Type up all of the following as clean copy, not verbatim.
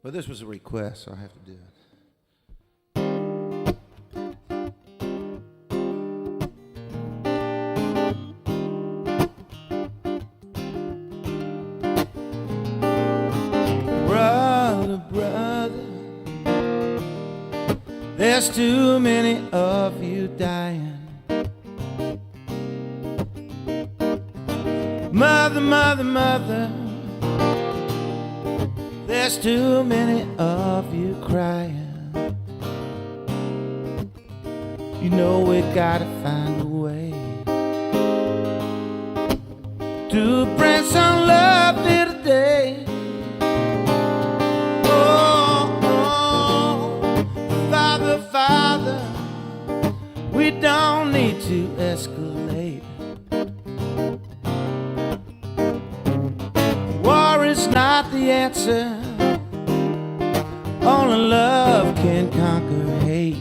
Well, this was a request, so I have to do it. Brother, brother, there's too many of you dying. Mother, mother, mother, there's too many of you crying. You know we gotta find a way to bring some love here today. Oh, oh, Father, Father, we don't need to escalate. War is not the answer. Only love can conquer hate.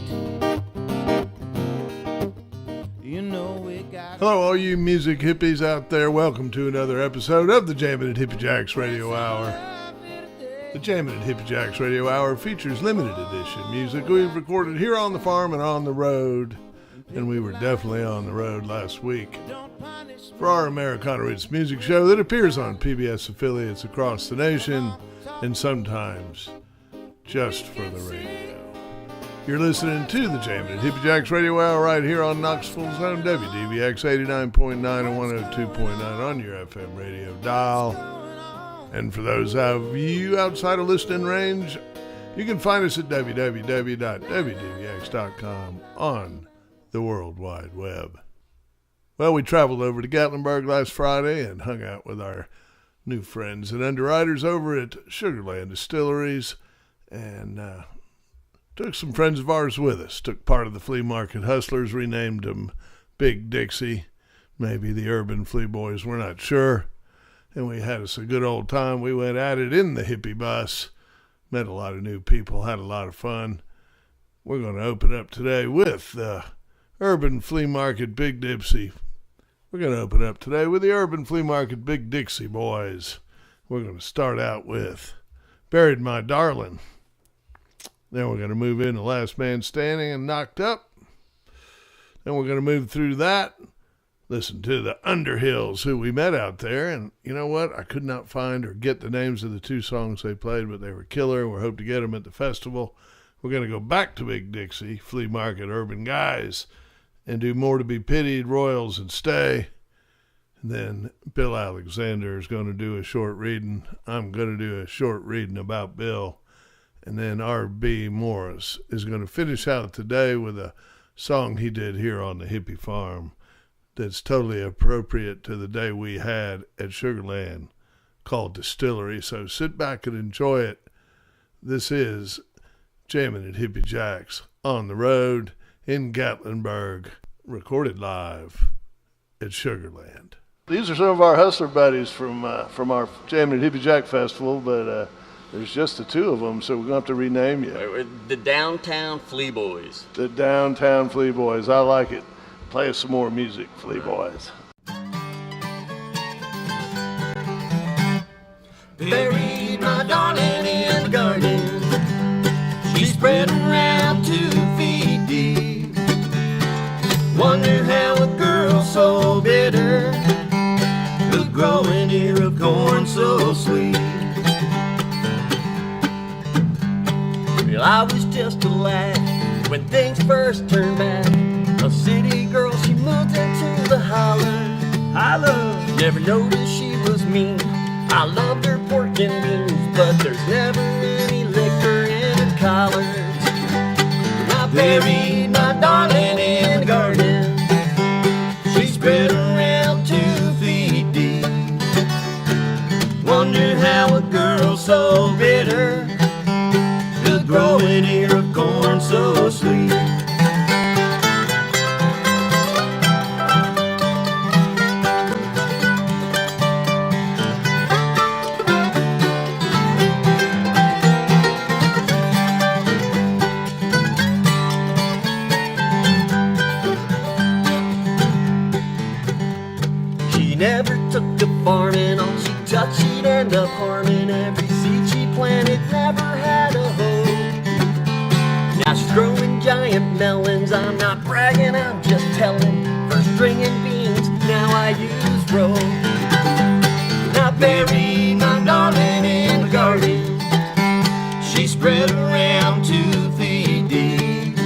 You know we got. Hello, all you music hippies out there. Welcome to another episode of the Jammin' at Hippie Jacks Radio Hour. The Jammin' at Hippie Jacks Radio Hour features limited edition music we've recorded here on the farm and on the road. And we were definitely on the road last week for our Americana Roots music show that appears on PBS affiliates across the nation and sometimes just for the radio. You're listening to the Jammin' at Hippie Jacks Radio Hour right here on Knoxville's own WDVX 89.9 and 102.9 on your FM radio dial. And for those of you outside of listening range, you can find us at www.wdvx.com on the World Wide Web. Well, we traveled over to Gatlinburg last Friday and hung out with our new friends and underwriters over at Sugarland Distilleries, and took some friends of ours with us. Took part of the flea market hustlers, renamed them Big Dixie, maybe the Urban Flea Boys, we're not sure. And we had us a good old time. We went at it in the hippie bus, met a lot of new people, had a lot of fun. We're going to open up today with the Urban Flea Market Big Dipsy. We're going to open up today with the Urban Flea Market Big Dixie Boys. We're going to start out with Buried My Darling. Then we're going to move into Last Man Standing and Knocked Up. Then we're going to move through that. Listen to the Underhills, who we met out there. And you know what? I could not find or get the names of the two songs they played, but they were killer. We hope to get them at the festival. We're going to go back to Big Dixie, Flea Market Urban Guys, and do More to Be Pitied, Royals, and Stay. And then Bill Alexander is going to do a short reading. I'm going to do a short reading about Bill. And then R.B. Morris is going to finish out today with a song he did here on the hippie farm that's totally appropriate to the day we had at Sugarland, called Distillery. So sit back and enjoy it. This is Jammin' at Hippie Jacks on the road in Gatlinburg, recorded live at Sugarland. These are some of our hustler buddies from our Jammin' at Hippie Jack Festival, but there's just the two of them, so we're going to have to rename you. The Downtown Flea Boys. The Downtown Flea Boys. I like it. Play us some more music, Flea Boys. Buried my darling in the garden. She spread around 2 feet deep. Wonder how a girl so bitter could grow an ear of corn so sweet. Well, I was just a lad when things first turned bad. A city girl, she moved into the holler. Never noticed she was mean. I loved her pork and beans, but there's never any liquor in her collars. I buried my darling in the garden. She spread around 2 feet deep. Wonder how a girl so bitter could grow an ear of corn so sweet. Never took to farming, all she touched she'd end up harming. Every seed she planted never had giant melons. I'm not bragging, I'm just telling. For stringing beans, now I use rope. I buried my darling in the garden. She spread around 2 feet deep.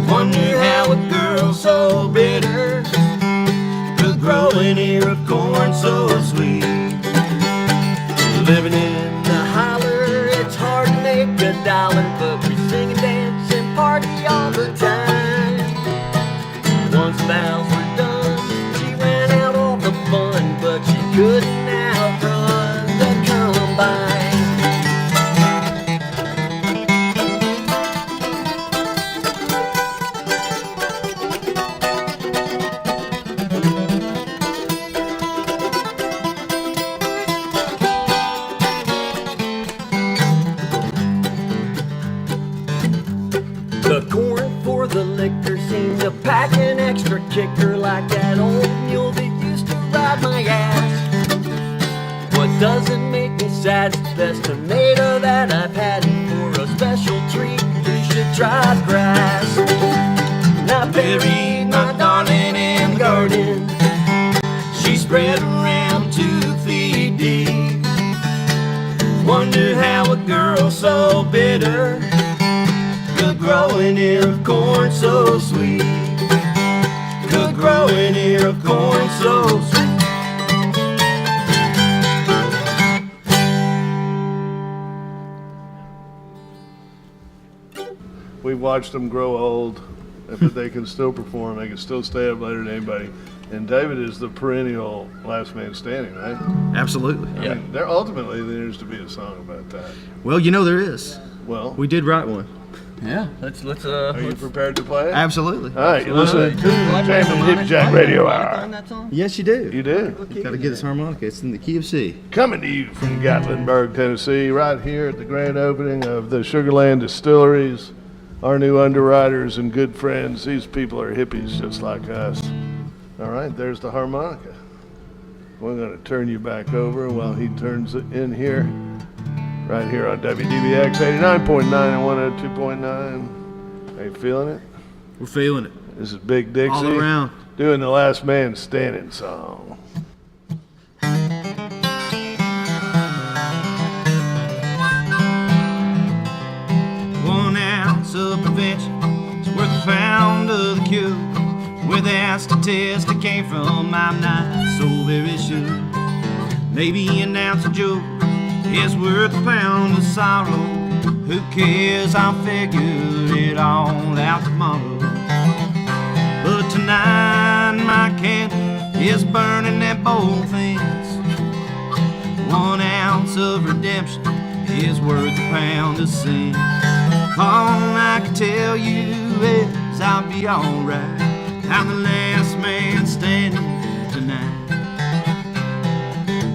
Wonder how a girl so bitter could grow an ear of corn so sweet. Living in the holler, it's hard to make $1, but we sing and dance and party all the time. Once the vows were done, she ran out all the fun, but she couldn't outrun the combine. The corn for the liquor seemed to pack an extra kicker, like that old mule that used to ride my ass. What doesn't make me sad is the best tomato that I've had. For a special treat, you should try grass. And I buried my darling in the garden. She spread around 2 feet deep. Wonder how a girl so bitter could grow an ear of corn so sweet. Could grow an ear of corn so sweet. We've watched them grow old, but they can still perform. They can still stay up later than anybody. And David is the perennial last man standing, right? Absolutely. I mean, there ultimately there needs to be a song about that. Well, you know there is. Well, We did write one. Yeah, let's are you prepared to play it? Absolutely. All right, you listen to Jamming Hippie Jack Radio Hour. Yes, you do. You do. Got to get this harmonica. It's in the key of C. Coming to you from Gatlinburg, Tennessee, right here at the grand opening of the Sugarland Distilleries. Our new underwriters and good friends. These people are hippies just like us. All right, there's the harmonica. We're going to turn you back over while he turns it in here. Right here on WDBX 89.9 and 102.9. Are you feeling it? We're feeling it. This is Big Dixie. All around. Doing the Last Man Standing song. 1 ounce of prevention is worth a pound of the cure. Where that statistic came from, I'm not so very sure. Maybe an ounce of joy is worth a pound of sorrow. Who cares? I'll figure it all out tomorrow. But tonight my candle is burning at both ends. 1 ounce of redemption is worth a pound of sin. All I can tell you is I'll be alright. I'm the last man standing tonight.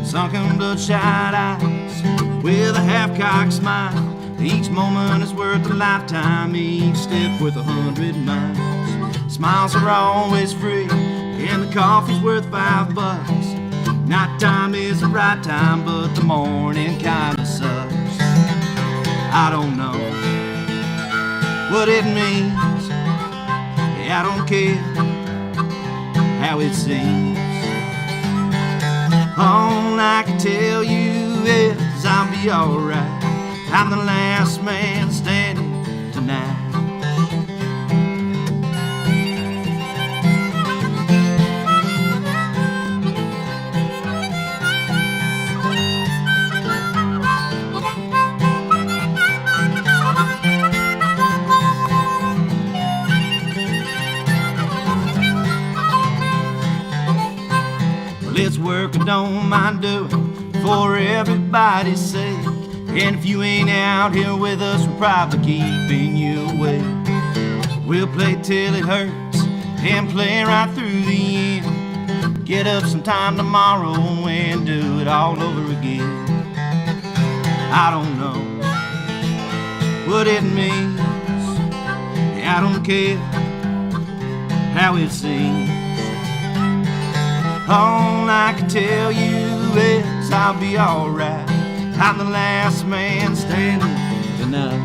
Sunken bloodshot eyes with a half-cocked smile. Each moment is worth a lifetime, each step worth 100 miles. Smiles are always free, and the coffee's worth $5. Night time is the right time, but the morning kinda sucks. I don't know what it means. Yeah, I don't care how it seems. All I can tell you is I'll be alright. I'm the last man standing tonight. Well, it's work I don't mind doing for everybody's sake. And if you ain't out here with us, we're probably keeping you away. We'll play till it hurts and play right through the end. Get up sometime tomorrow and do it all over again. I don't know what it means. Yeah, I don't care how it seems. All I can tell you is I'll be alright. I'm the last man standing tonight.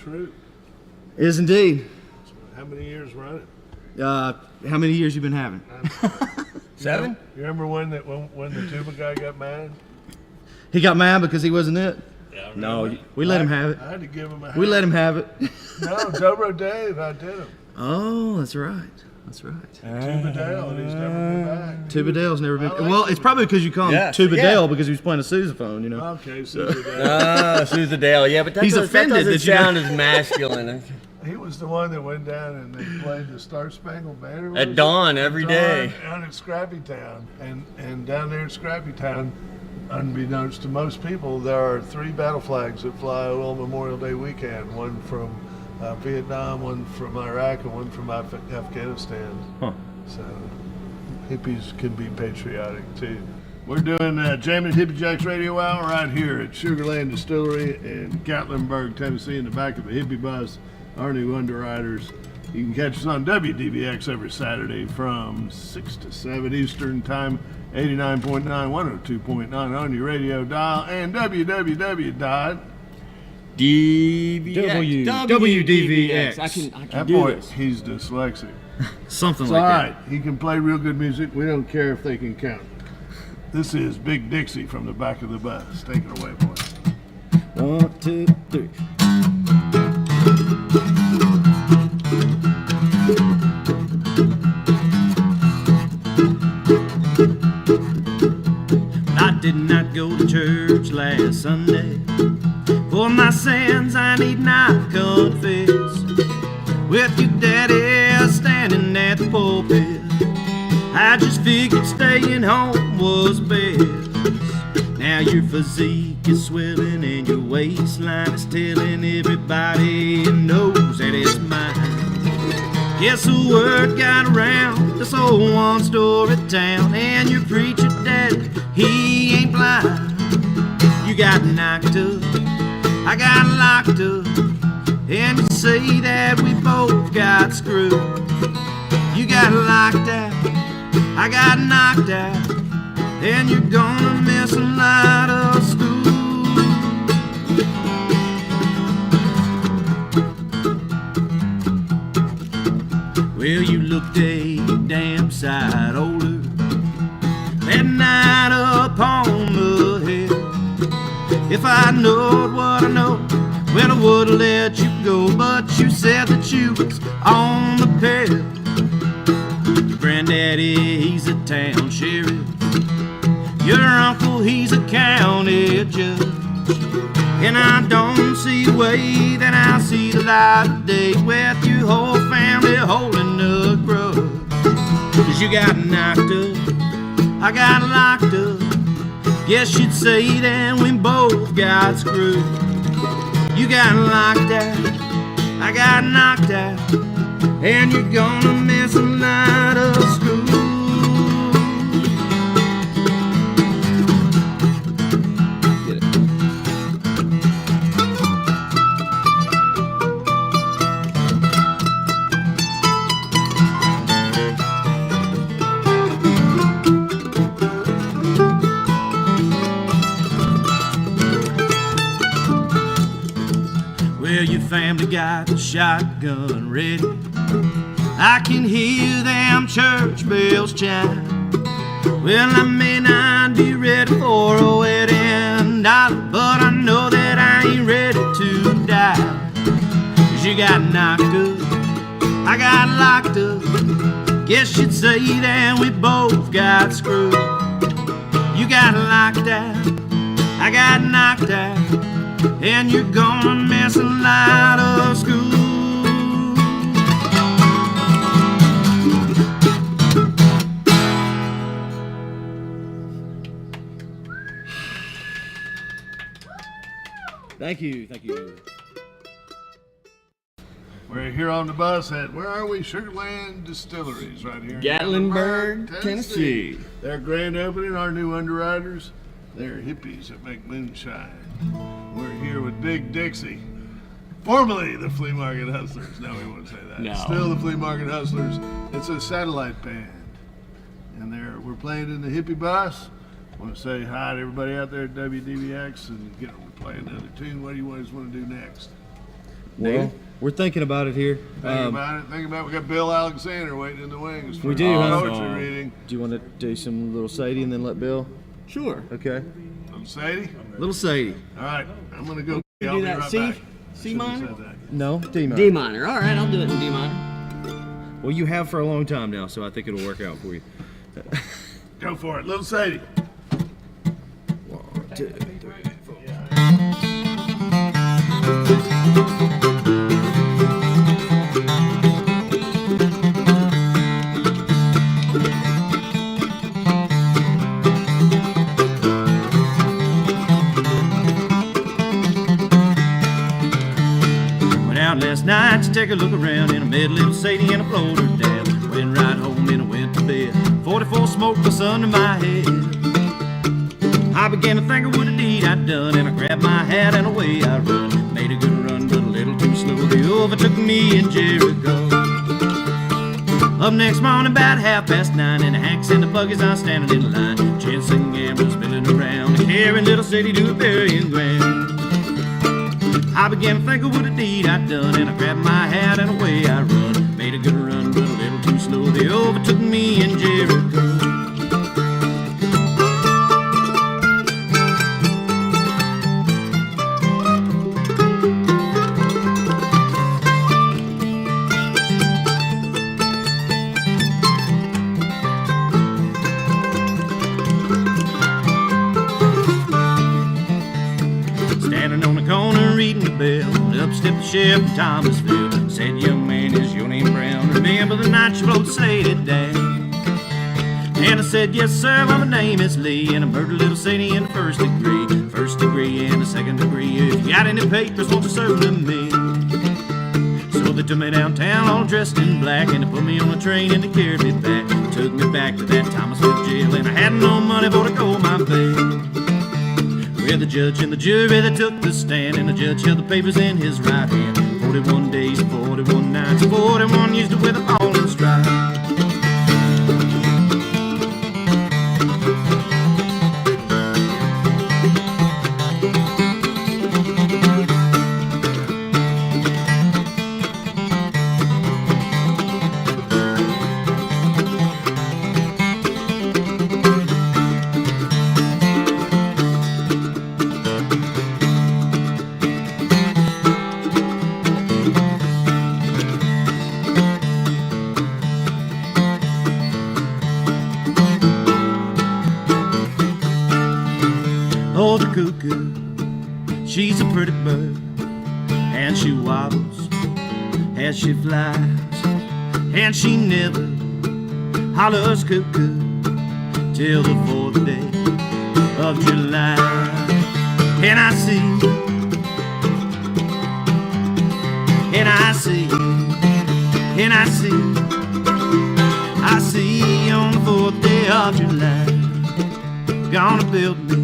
true. Is indeed. How many years running? How many years you been having? 7? You remember when the tuba guy got mad? He got mad because he wasn't it. Yeah, No, we let him have it. I had to give him a We let him have it. No, Dobro Dave, I did him. Oh, that's right. That's right. Tuba Dale, and he's never been back. Tuba Dale's never been. I like Well, it's Tuba probably because you call him Yeah, Tuba yeah. Dale because he was playing a sousaphone, you know. Okay, Tuba Dale. Susan Dale. Yeah, but that He's doesn't, offended that doesn't that you sound as masculine. He was the one that went down and they played the Star Spangled Banner. At dawn every day. Down at Scrappy Town. And down there at Scrappy Town, unbeknownst to most people, there are 3 battle flags that fly on Memorial Day weekend. One from Vietnam, one from Iraq, and one from Afghanistan. Huh. So hippies can be patriotic too. We're doing Jammin' Hippie Jacks Radio Hour right here at Sugarland Distillery in Gatlinburg, Tennessee, in the back of the hippie bus, our new underwriters. You can catch us on WDVX every Saturday from 6 to 7 Eastern Time, 89.9, 102.9 on your radio dial, and www. WDVX. I can That do boy, this. he's dyslexic. Something It's like all that. right. He can play real good music. We don't care if they can count. This is Big Dixie from the back of the bus. Take it away, boy. 1, 2, 3. I did not go to church last Sunday. For my sins I need not confess. With your daddy standing at the pulpit, I just figured staying home was best. Now your physique is swelling and your waistline is telling everybody knows that it's mine. Guess the word got around this old one-story town, and your preacher daddy, he ain't blind. You got knocked up, I got locked up, and you say that we both got screwed. You got locked out, I got knocked out, and you're gonna miss a lot of school. Well, you looked a damn sight older that night upon the hill. If I knowed what I know, well, I would've let you go, but you said that you was on the pill. Your granddaddy, he's a town sheriff. Your uncle, he's a county judge. And I don't see a way that I'll see the light of day with your whole family holding a grudge. 'Cause you got knocked up, I got locked up. Guess you'd say that we both got screwed. You got locked out, I got knocked out, and you're gonna miss a lot of school. Get it. Well, your family got the shotgun ready. I can hear them church bells chime. Well, I may not be ready for a wedding dollar, but I know that I ain't ready to die. 'Cause you got knocked up, I got locked up. Guess you'd say that we both got screwed. You got locked out, I got knocked out, and you're gonna miss a lot of school. Thank you, thank you. We're here on the bus at, where are we? Sugarland Distilleries, right here in Gatlinburg, Tennessee. Their grand opening, our new underwriters. They're hippies that make moonshine. We're here with Big Dixie, formerly the Flea Market Hustlers. No, we won't say that. No. Still the Flea Market Hustlers. It's a satellite band. And we're playing in the hippie bus. I want to say hi to everybody out there at WDVX and get them to play another tune. What do you guys want to do next? Well, we're thinking about it here. Think about it. We got Bill Alexander waiting in the wings for We do, huh? poetry reading. Do you want to do some little Sadie and then let Bill? Sure. Okay. Little Sadie? Little Sadie. All right, I'm going to go. You I'll do be that right C? back. C Should've minor? said that. No, D minor. D minor. All right, I'll do it in D minor. Well, you have for a long time now, so I think it'll work out for you. Go for it, Little Sadie. 1, 2, 3, 4. Went out last night to take a look around, and I met little Sadie and I floated her down. Went right home and I went to bed. 44 smoke was under my head. I began to think of what a deed I'd done, and I grabbed my hat and away I run. Made a good run, but a little too slow. They overtook me in Jericho. Up next morning about 9:30, and the hacks and the buggies are standing in line. Chance and gamblers milling around, and carrying little Sadie to a burying ground. I began to think of what a deed I'd done, and I grabbed my hat and away I run. Made a good run, but a little too slow. They overtook me in Jericho. Standing on the corner reading the bell, up stepped the sheriff from Thomasville. Said, young man, is your name Brown? Remember the night you both said it down. And I said, yes sir, well my name is Lee, and I murdered little Sadie in the first degree and the second degree. If you got any papers, won't you serve them to me? So they took me downtown all dressed in black, and they put me on a train and they carried me back. Took me back to that Thomasville jail, and I had no money for to go my bail. Where the judge and the jury, they took the stand, and the judge held the papers in his right hand. 41 days, 41 nights, 41 years to wear the ball and stride. Oh, the cuckoo, she's a pretty bird, and she wobbles as she flies, and she never hollers cuckoo till the 4th day of July. And I see, and I see, and I see, I see on the 4th day of July, gonna build me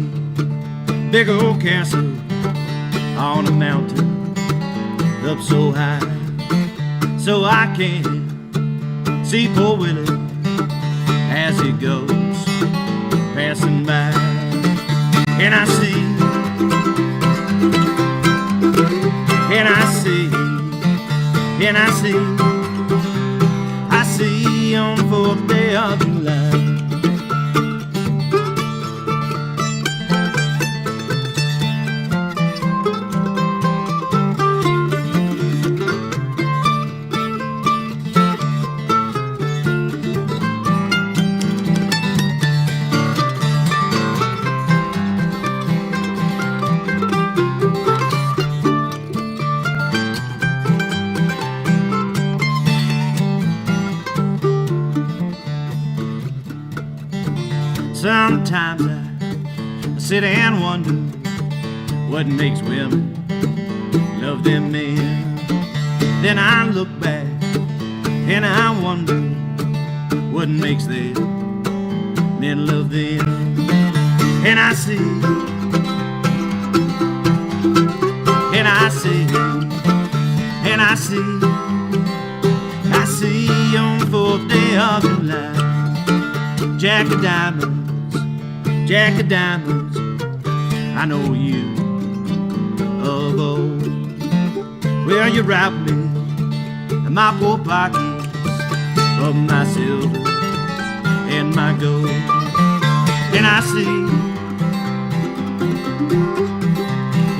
big old castle on a mountain up so high, so I can see poor Willie as he goes passing by. And I see, and I see, and I see, I see on the 4th day of July. Sometimes I sit and wonder what makes women love them men. Then I look back and I wonder what makes them men love them. And I see, and I see, and I see, I see on the 4th day of July, Jack of Diamonds, Jack of Diamonds, I know you of old. Well, Well, you robbed me and my poor pockets of my silver and my gold. And I see,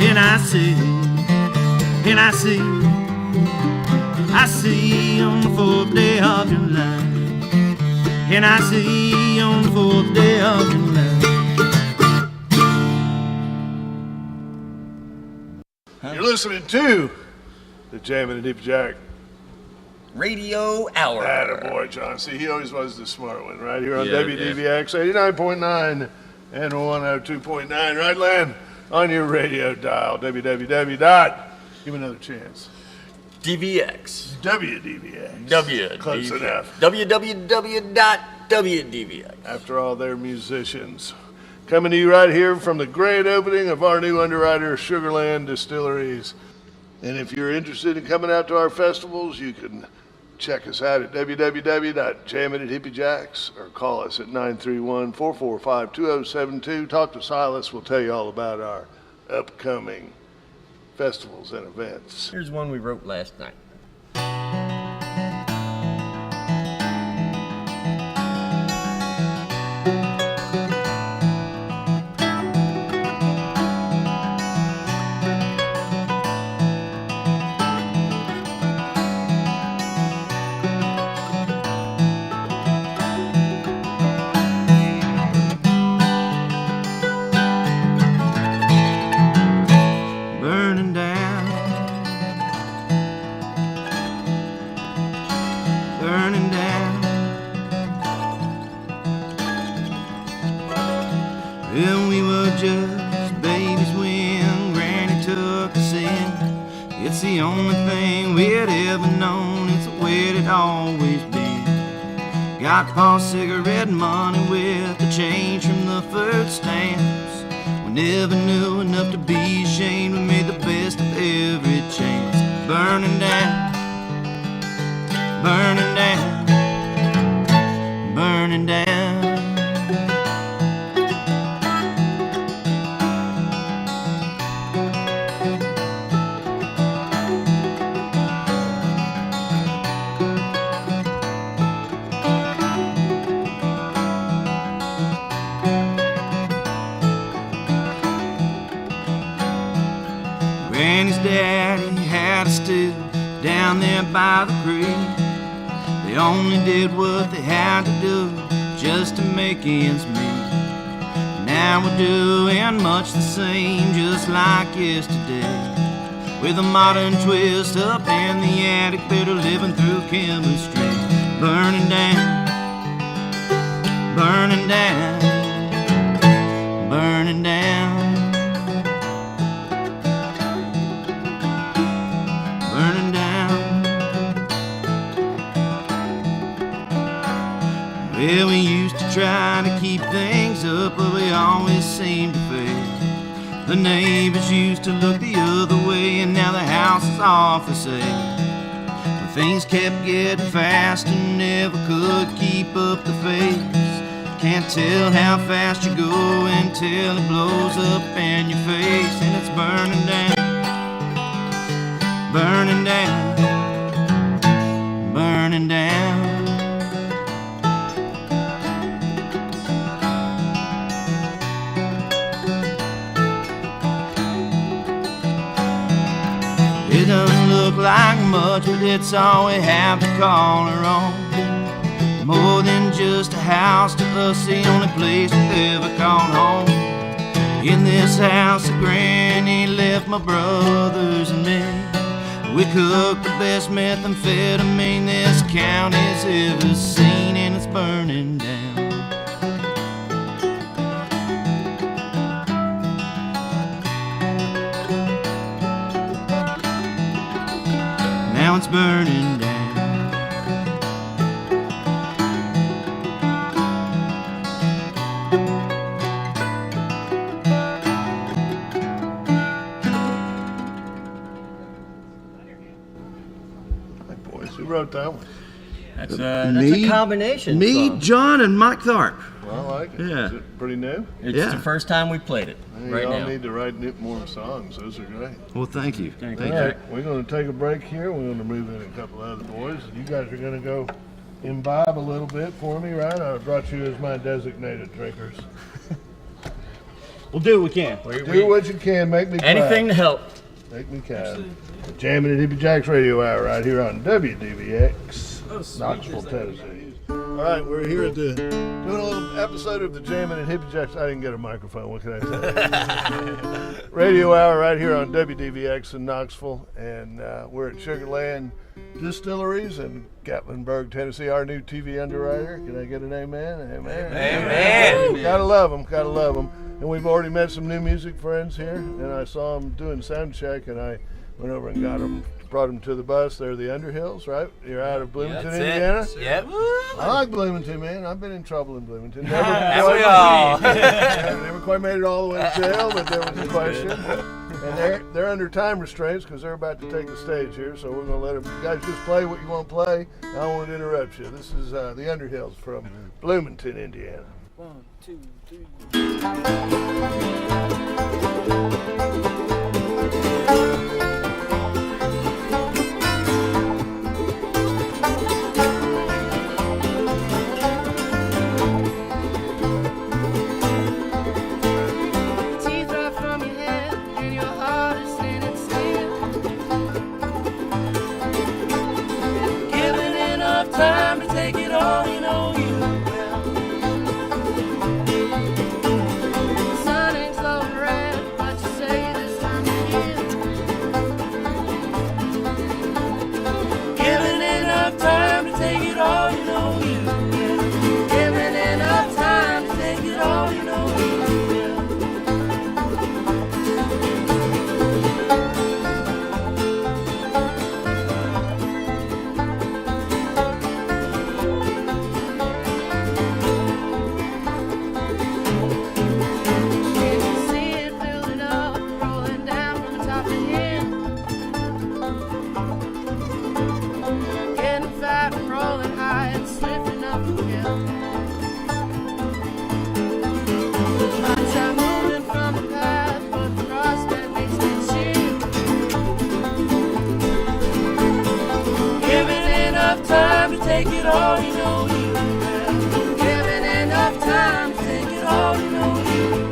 and I see, and I see, I see on the fourth day of your life. And I see on the fourth day of your life. You're listening to the Jammin' and Hippie Jack. Radio Hour. Attaboy, John. See, he always was the smart one, right here on Yeah, WDVX 89.9 and 102.9. Right, Len? On your radio dial, www. Give me another chance. DVX. WDVX. Close enough. www.wdvx. After all, they're musicians. Coming to you right here from the grand opening of our new underwriter, Sugarland Distilleries. And if you're interested in coming out to our festivals, you can check us out at www.jammin'athippieJacks or call us at 931-445-2072. Talk to Silas. We'll tell you all about our upcoming festivals and events. Here's one we wrote last night. Burning down, burning down. Well, we were just babies when Granny took us in. It's the only thing we'd ever known. It's the way it always been. Got Pa's cigarette money with the change from the food stamps. We never knew enough to be ashamed. We made the best of every chance. Burning down, burning down, burning down. Granny's daddy had a still down there by the creek. They only did what they had to do just to make ends meet. Now we're doing much the same, just like yesterday, with a modern twist up in the attic, better living through chemistry. Burning down, burning down, burning down. Burning down. Well, we used to try to keep things up, but we always seemed to fail. The neighbors used to look the other way, and now the house is off for sale. But things kept getting faster, never could keep up the pace. Can't tell how fast you go until it blows up in your face, and it's burning down. Burning down, burning down. It doesn't look like much, but it's all we have to call our own. More than just a house to us, the only place we've ever called home. In this house that Granny left my brothers and me, we cook the best methamphetamine this county's ever seen, and it's burning down. Now it's burning down. Who wrote that one? That's a combination Me, song. John, and Mike Tharp. Well, I like it. Yeah. Is it pretty new? It's Yeah. the first time we played it. Right Y'all now. need to write more songs. Those are great. Well, thank you. Thank All you. right, we're going to take a break here. We're going to move in a couple of other boys. You guys are going to go imbibe a little bit for me, right? I brought you as my designated drinkers. We'll do what we can. Do what you can. Make me Anything to cry. help. Make me cry. Jamming at Hippie Jack's Radio Hour right here on WDVX, Knoxville, Tennessee. All right, we're here at doing a little episode of the Jamming at Hippie Jack's. I didn't get a microphone. What can I say? Radio Hour right here on WDVX in Knoxville, and we're at Sugarland Distilleries in Gatlinburg, Tennessee. Our new TV underwriter. Can I get an amen? Amen. Amen. Gotta love them. Gotta love them. And we've already met some new music friends here, and I saw them doing sound check, and I went over and got them, brought them to the bus. They're the Underhills, right? You're out of Bloomington, Indiana. Yep. I like Bloomington, man. I've been in trouble in Bloomington. Never quite made it all the way to jail, but there was a question. And they're under time restraints because they're about to take the stage here, so we're going to let them. You guys just play what you want to play. I don't want to interrupt you. This is the Underhills from Bloomington, Indiana. 1, 2, 3. Teeth right from your head, and your heart is standing still. Given enough time to take it all, you know you will. The sun ain't glowing red, but you say this time of year. Given enough time to take it all, you know you will. Given enough time to take it all, you know you will. Can you see it building up, rolling down from the top of the hill? Getting fat and rolling high and slipping up the hill. Might try moving from the path, but the prospect makes me chill. Given enough time to take it all, you know you will. Given enough time to take it all, you know you will.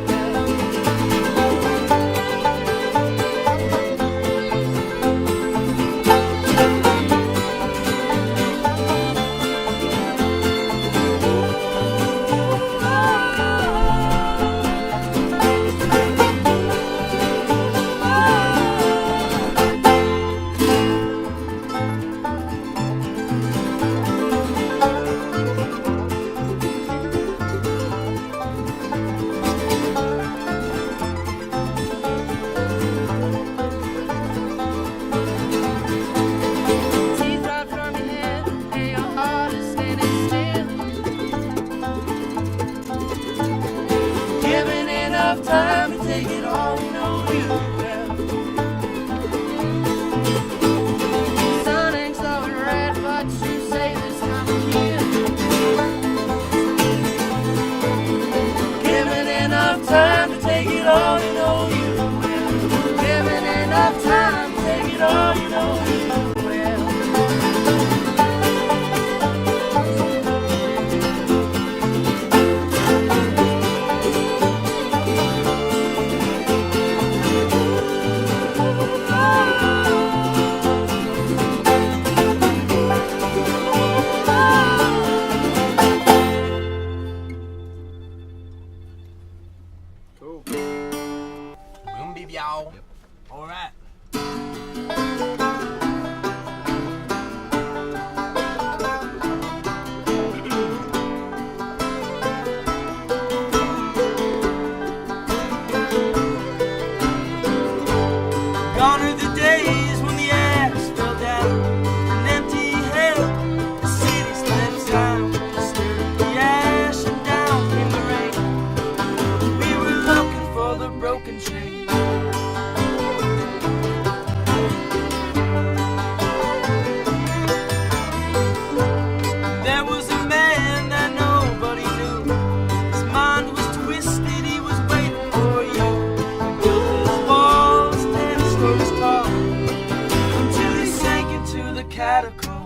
until he sank into the catacombs.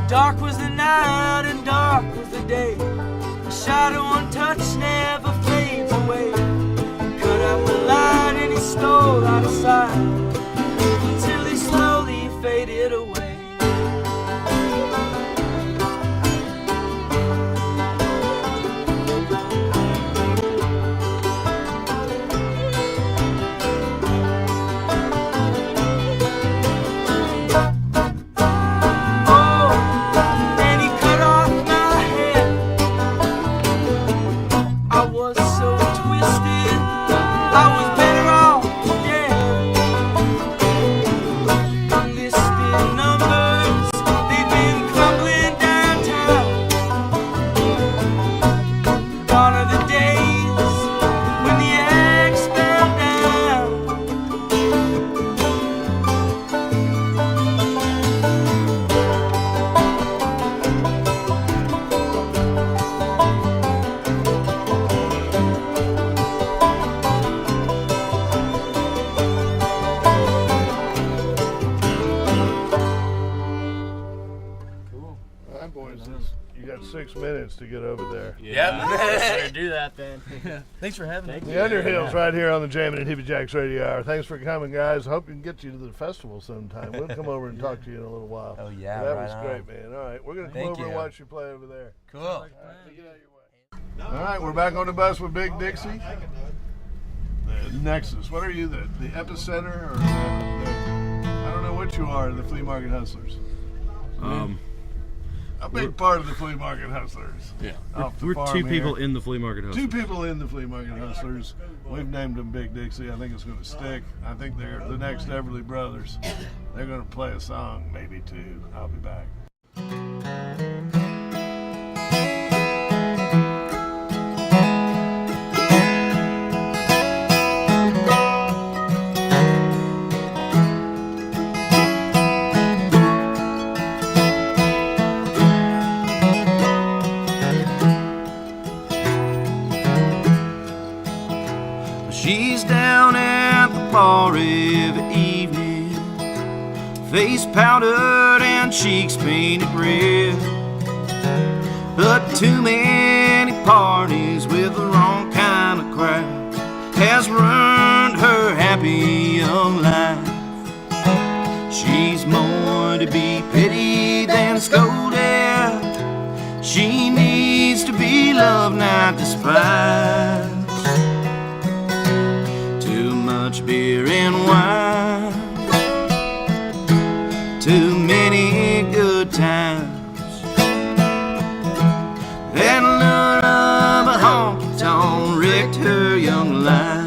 Dark was the night and dark was the day. A shadow untouched never fades away. Cut out the light and he stole out of sight until he slowly faded away. You got 6 minutes to get over there. Yep. Better do that then. Thanks for having me. The Underhills right here on the Jammin' and Hippie Jacks Radio Hour. Thanks for coming, guys. Hope we can get you to the festival sometime. We'll come over and talk to you in a little while. Oh, yeah, That right was on. great, man. All right, we're going to come over and watch you play over there. Cool. All right, we're back on the bus with Big Dixie. The Nexus. What are you, the epicenter? Or I don't know what you are, the Flea Market Hustlers. A big part of the Flea Market Hustlers. Yeah. Off the We're farm two people here. in the Flea Market Hustlers. Two people in the Flea Market Hustlers. We've named them Big Dixie. I think it's going to stick. I think they're the next Everly Brothers. They're going to play a song, maybe two. I'll be back. She's down at the bar every evening, face powdered and cheeks painted red. But too many parties with the wrong kind of crowd has ruined her happy young life. She's more to be pitied than scolded. She needs to be loved, not despised. Too much beer and wine, too many good times. That lure of a honky-tonk wrecked her young life.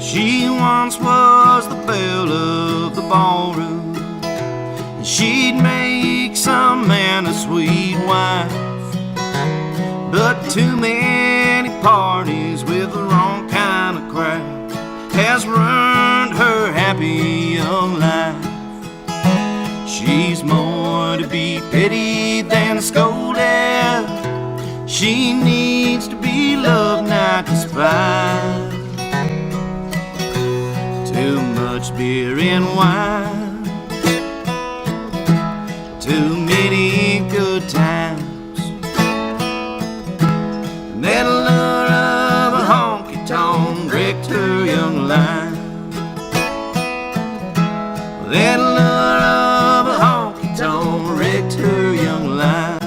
She once was the belle of the ballroom, and she'd make some man a sweet wife. But too many parties with the wrong kind of crowd has ruined her happy young life. She's more to be pitied than scolded. She needs to be loved, not despised. Too much beer and wine, too many good times. That love line. That lure of a honky-tonk wrecked her young life.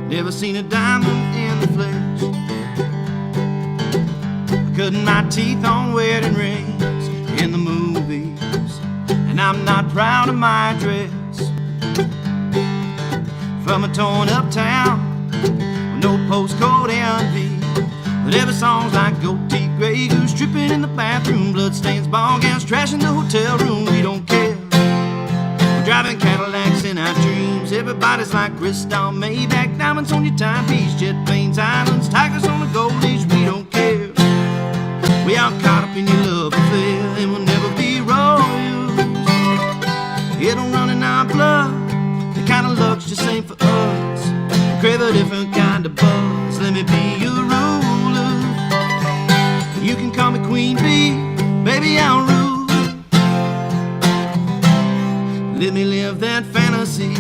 Never seen a diamond in the flesh. Cutting my teeth on wedding rings in the movies, and I'm not proud of my dress. From a torn up town with no postcode envy, but every song's like goat teeth, gray goose tripping in the bathroom, bloodstains, ball gowns, trash in the hotel room. We don't care. We're driving Cadillacs in our dreams. Everybody's like Crystal, Maybach, diamonds on your timepiece, jet planes, islands, tigers on the gold leash. We don't care. We all caught up in your love affair, and we'll never be royals. It don't run in our blood. The kind of luck's just ain't for us. We crave a different kind of buzz. Let me be your ruler. You can call me Queen Bee, baby, I'll rule. Let me live that fantasy.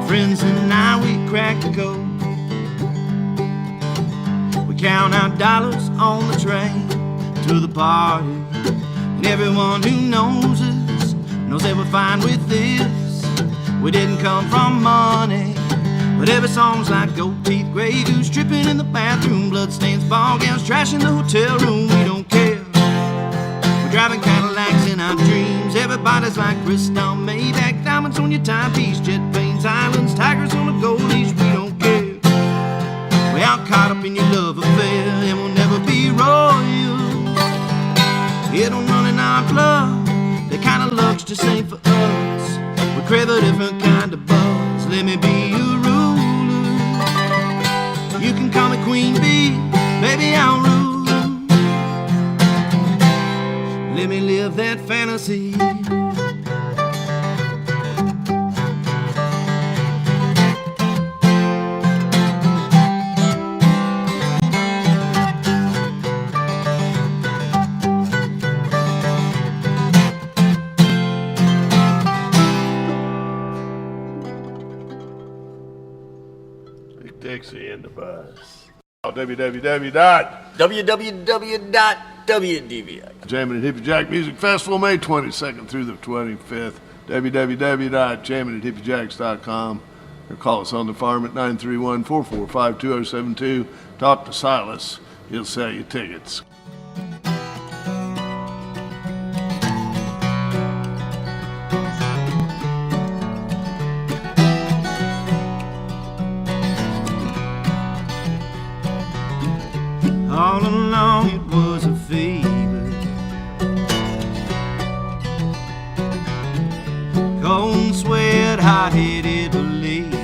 Friends and I, we crack the code. We count our dollars on the train to the party, and everyone who knows us knows that we're fine with this. We didn't come from money, but every song's like goat teeth, gray goose tripping in the bathroom, bloodstains, ball gowns, trash in the hotel room. We don't care. We're driving Cadillacs in our dreams. Everybody's like Crystal, Maybach, diamonds on your timepiece, jet planes, islands, tigers on a gold leash. We don't care. We all caught up in your love affair, and we'll never be royals. It don't run in our blood. The kind of luck's just ain't for us. We crave a different kind of buzz. Let me be your ruler. You can call me Queen Bee, baby, I'll rule. Let me live that fantasy. Dixie in the bus. www.jamming www.wdvi. at Hippie Jack Music Festival, May 22nd through the 25th. www.jamming@hippiejacks.com, or call us on the farm at 931-445-2072. Talk to Silas. He'll sell you tickets. All along it was a fever, cold and sweat, hot-headed believer.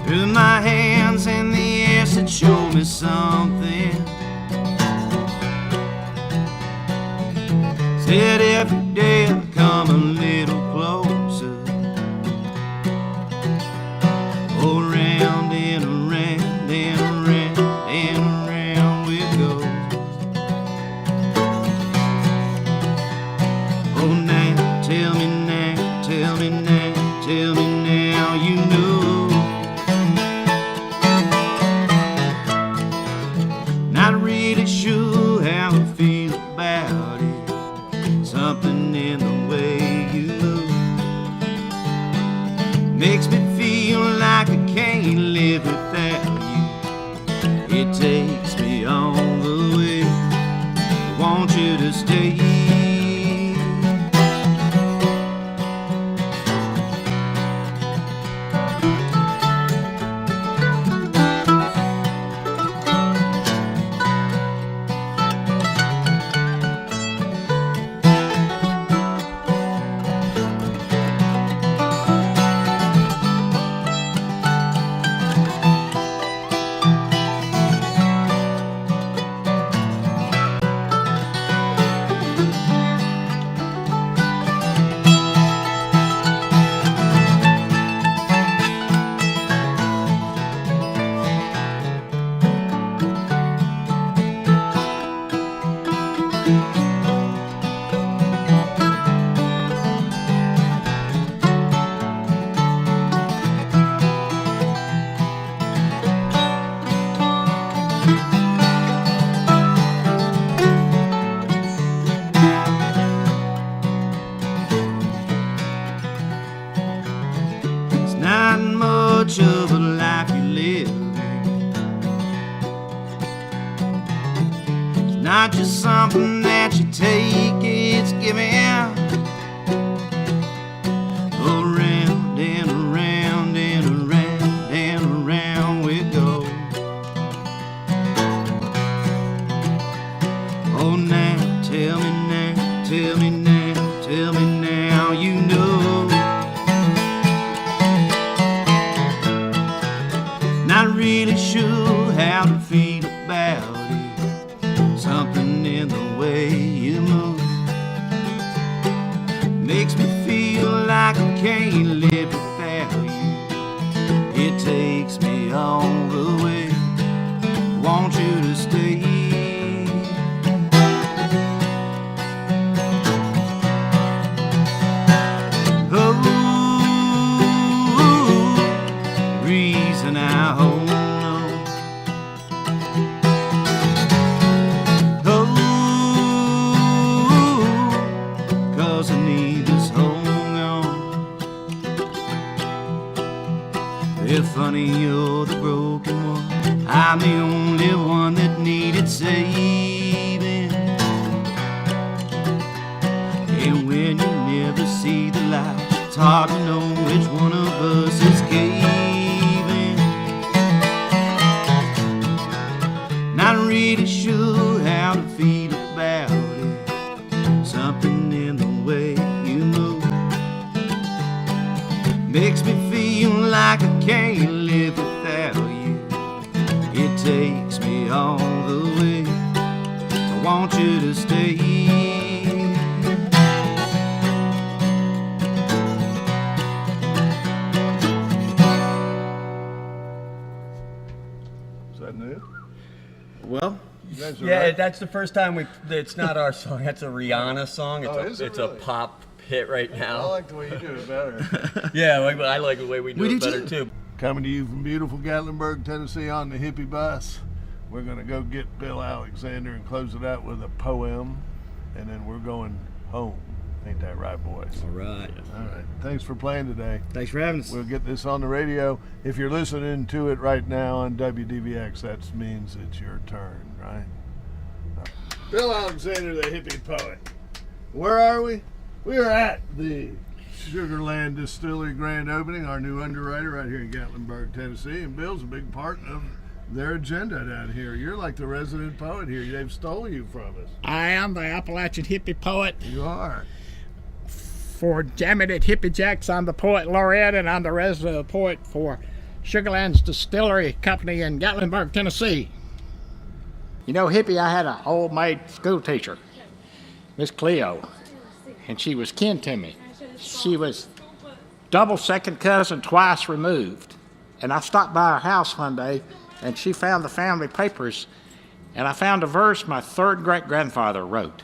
Threw my hands in the air, said show me something. Said every day I'd come a little closer. Oh, round and around and around and around we go. Oh, now, tell me now, tell me now, tell me now, you know. Not really sure how I feel about it. Something in the way you move makes me feel like I can't live without you. It takes me all the way. I want you to stay. makes me feel like I can't live without you. It takes me all the way. I want you to stay. Oh, reason I hold on. Oh, 'cause I need this hold on. If funny, you're the broken one, I'm the only one that needed saving. And when you never see the light, it's hard to know which one of us is caving. Not really sure how to feel about it. Something in the way you move makes me feel like I can't live without you. It takes me all the way. I want you to stay. Is that new? Well, You guys are yeah, right. that's the first time it's not our song. That's a Rihanna song. It's, Oh, is it it's really? a pop hit right I now. like the way you do it better. Yeah, I like the way we do it better too. Coming to you from beautiful Gatlinburg, Tennessee on the Hippie bus. We're going to go get Bill Alexander and close it out with a poem, and then we're going home. Ain't that right, boys? All right. All right. Thanks for playing today. Thanks for having us. We'll get this on the radio. If you're listening to it right now on WDVX, that means it's your turn, right? Bill Alexander, the hippie poet. Where are we? We are at the Sugarland Distillery grand opening, our new underwriter right here in Gatlinburg, Tennessee. And Bill's a big part of their agenda down here. You're like the resident poet here. They've stole you from us. I am the Appalachian hippie poet. You are. For jamming at Hippie Jacks, I'm the poet laureate, and I'm the resident poet for Sugarland's Distillery Company in Gatlinburg, Tennessee. You know, Hippie, I had an old maid school teacher, Miss Cleo, and she was kin to me. She was double second cousin twice removed. And I stopped by her house one day, and she found the family papers, and I found a verse my third great-grandfather wrote.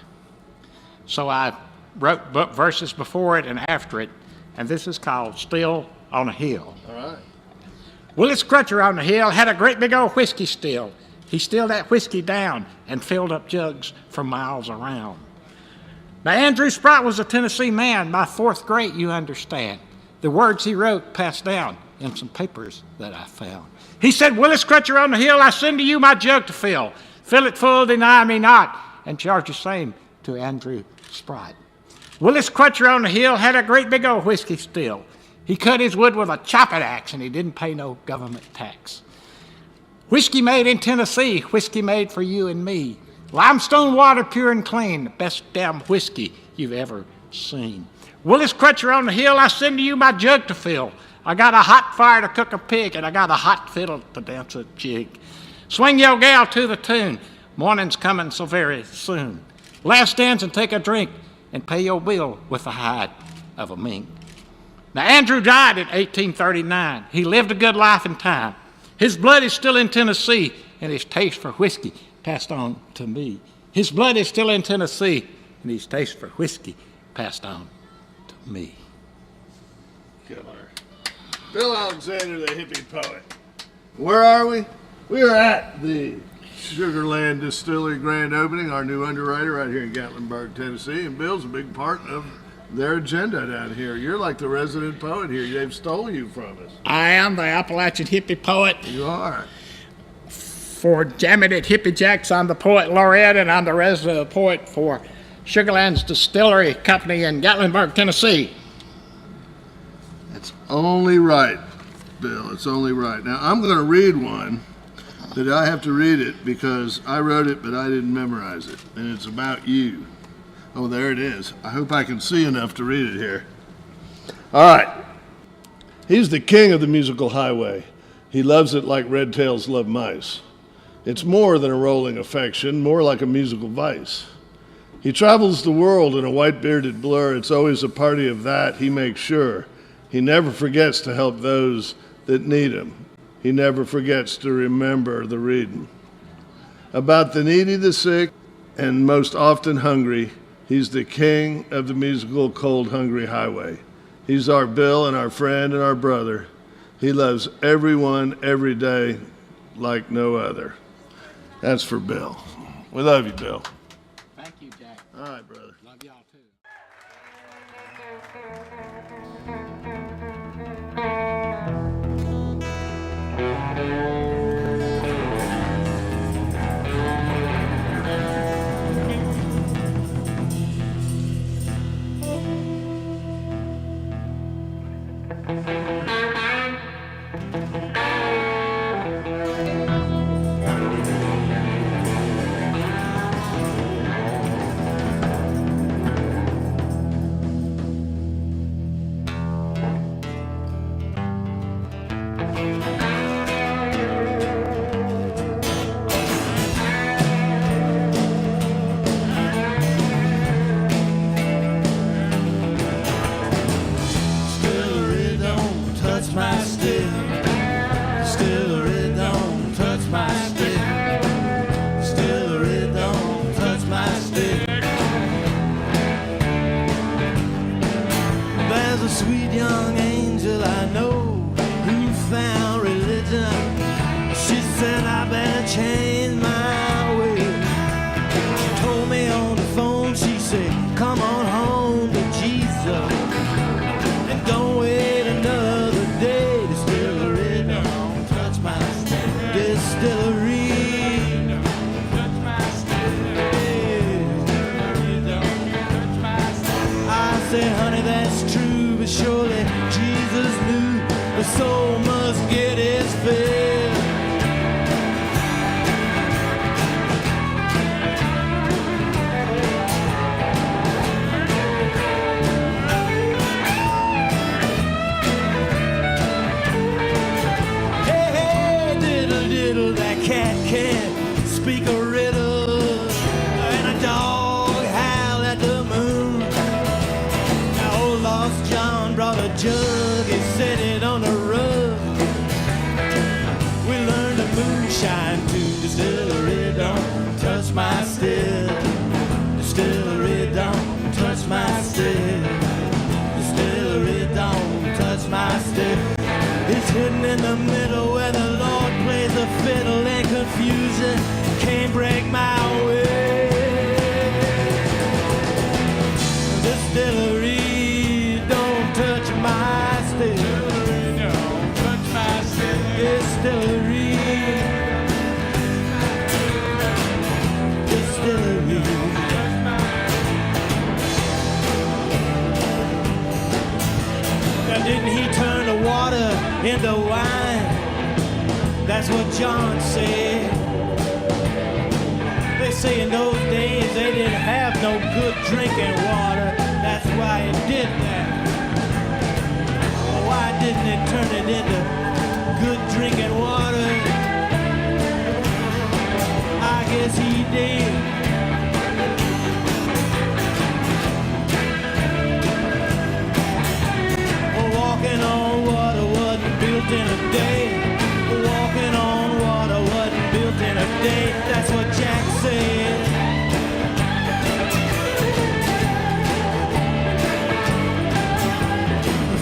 So I wrote verses before it and after it, and this is called Still on a Hill. All right. Willis Crutcher on the hill had a great big old whiskey still. He stilled that whiskey down and filled up jugs for miles around. Now, Andrew Sprott was a Tennessee man, my fourth grade, you understand. The words he wrote passed down in some papers that I found. He said, Willis Crutcher on the hill, I send to you my jug to fill. Fill it full, deny me not, and charge the same to Andrew Sprott. Willis Crutcher on the hill had a great big old whiskey still. He cut his wood with a chopping axe, and he didn't pay no government tax. Whiskey made in Tennessee, whiskey made for you and me. Limestone water, pure and clean, the best damn whiskey you've ever seen. Willis Crutcher on the hill, I send to you my jug to fill. I got a hot fire to cook a pig, and I got a hot fiddle to dance a jig. Swing your gal to the tune, morning's coming so very soon. Last dance and take a drink, and pay your bill with the hide of a mink. Now, Andrew died in 1839. He lived a good life in time. His blood is still in Tennessee, and his taste for whiskey passed on to me. His blood is still in Tennessee, and his taste for whiskey passed on to me. Killer. Bill Alexander, the hippie poet. Where are we? We are at the Sugarland Distillery grand opening, our new underwriter right here in Gatlinburg, Tennessee. And Bill's a big part of their agenda down here. You're like the resident poet here. They've stole you from us. I am the Appalachian hippie poet. You are. For jamming at Hippie Jacks, I'm the poet laureate, and I'm the resident poet for Sugarland's Distillery Company in Gatlinburg, Tennessee. It's only right, Bill. It's only right. Now, I'm going to read one that I have to read it because I wrote it, but I didn't memorize it. And it's about you. Oh, there it is. I hope I can see enough to read it here. All right. He's the king of the musical highway. He loves it like red tails love mice. It's more than a rolling affection, more like a musical vice. He travels the world in a white-bearded blur. It's always a party of that, he makes sure. He never forgets to help those that need him. He never forgets to remember the reading. About the needy, the sick, and most often hungry, he's the king of the musical Cold Hungry Highway. He's our Bill and our friend and our brother. He loves everyone every day like no other. That's for Bill. We love you, Bill. Thank you, Jack. All right, brother. Love y'all too. Into wine, that's what John said. They say in those days they didn't have no good drinking water. That's why he did that. Well, why didn't it turn it into good drinking water? I guess he did. Walking on water wasn't built in a day. Walking on water wasn't built in a day. That's what Jack said.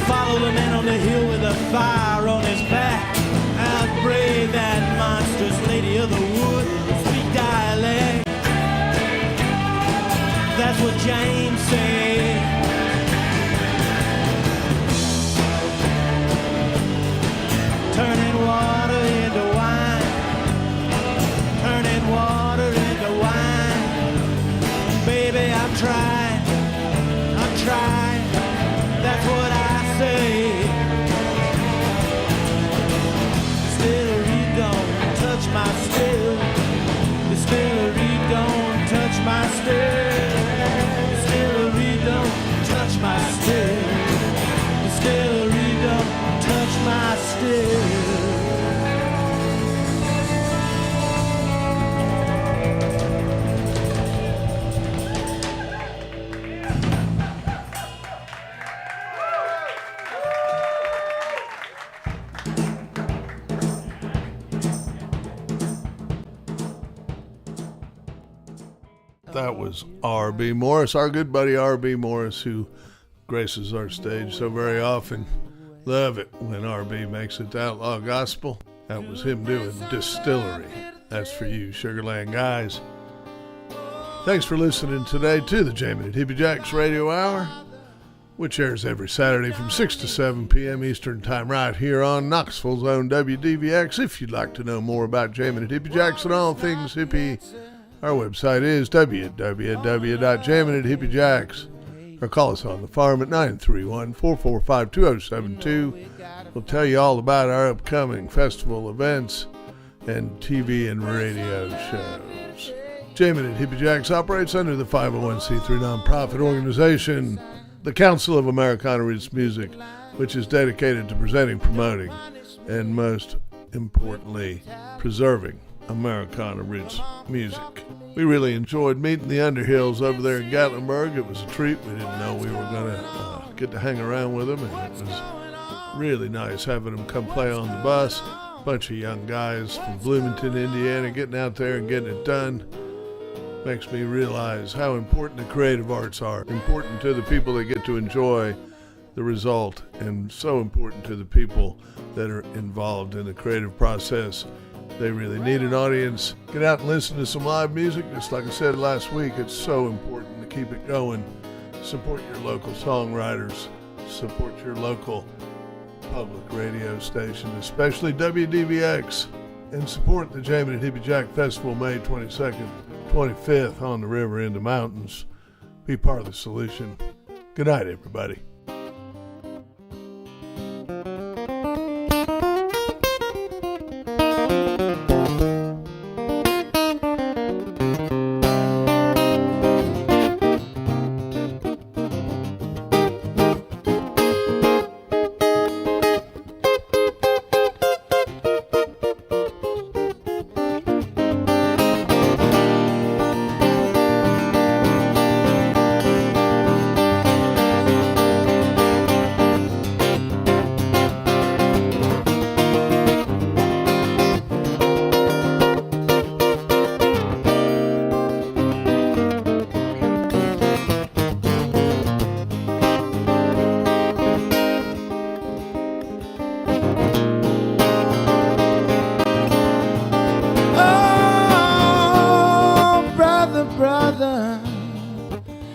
Follow the man on the hill with a fire on his back. Outbrave that monstrous lady of the wood. Speak dialect. That's what James said. Turning water into wine. Turning water into wine. Baby, I'm trying. I'm trying. That's what I say. Distillery don't touch my still. Distillery don't touch my still. Distillery don't touch my still. Distillery don't touch my still. That was R.B. Morris, our good buddy R.B. Morris, who graces our stage so very often. Love it when R.B. makes it to Outlaw Gospel. That was him doing Distillery. That's for you, Sugarland guys. Thanks for listening today to the Jamin' and Hippie Jacks Radio Hour, which airs every Saturday from 6 to 7 p.m. Eastern Time right here on Knoxville's own WDVX. If you'd like to know more about Jamin' and Hippie Jacks and all things hippie, our website is www.jamminandhippiejacks, or call us on the farm at 931-445-2072. We'll tell you all about our upcoming festival events and TV and radio shows. Jamin' and Hippie Jacks operates under the 501c3 nonprofit organization, the Council of Americana Roots Music, which is dedicated to presenting, promoting, and most importantly, preserving Americana Roots music. We really enjoyed meeting the Underhills over there in Gatlinburg. It was a treat. We didn't know we were going to get to hang around with them, and it was really nice having them come play on the bus. A bunch of young guys from Bloomington, Indiana, getting out there and getting it done. Makes me realize how important the creative arts are, important to the people that get to enjoy the result, and so important to the people that are involved in the creative process. They really need an audience. Get out and listen to some live music. Just like I said last week, it's so important to keep it going. Support your local songwriters. Support your local public radio station, especially WDVX. And support the Jamin' and Hippie Jack Festival May 22nd, 25th on the river in the mountains. Be part of the solution. Good night, everybody.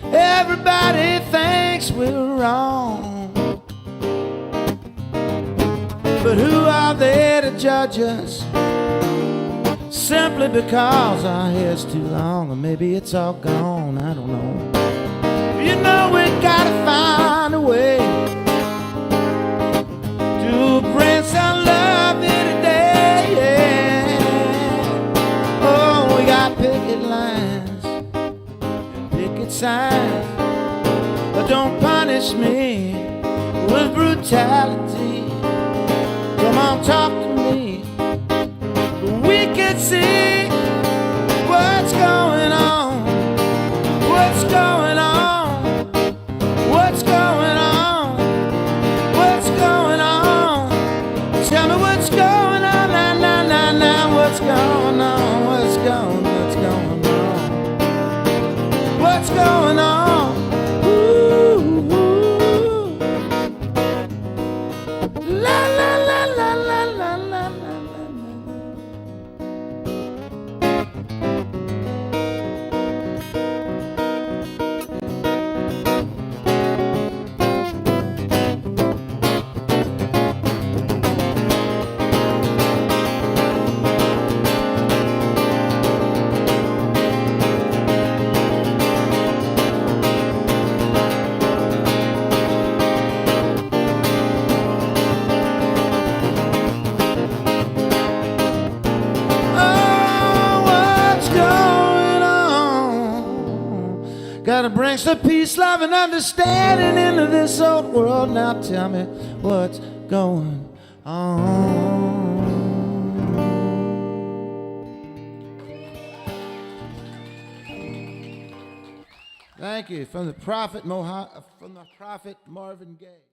Everybody thinks we're wrong, but who are they to judge us? Simply because our hair's too long, or maybe it's all gone, I don't know. You know we gotta find a way to bring some love here today, yeah. Oh, we got picket lines, picket signs, but don't punish me with brutality. Come on, talk to me. We can see what's going on. What's going on? What's going on? What's going on? Tell me what's going on. Now, now, now, now. What's going on? What's going on? What's going on? Ooh, ooh. La la la la la la la la. Gotta bring some peace, love, and understanding into this old world. Now tell me what's going on. Thank you. From the Prophet Marvin Gaye.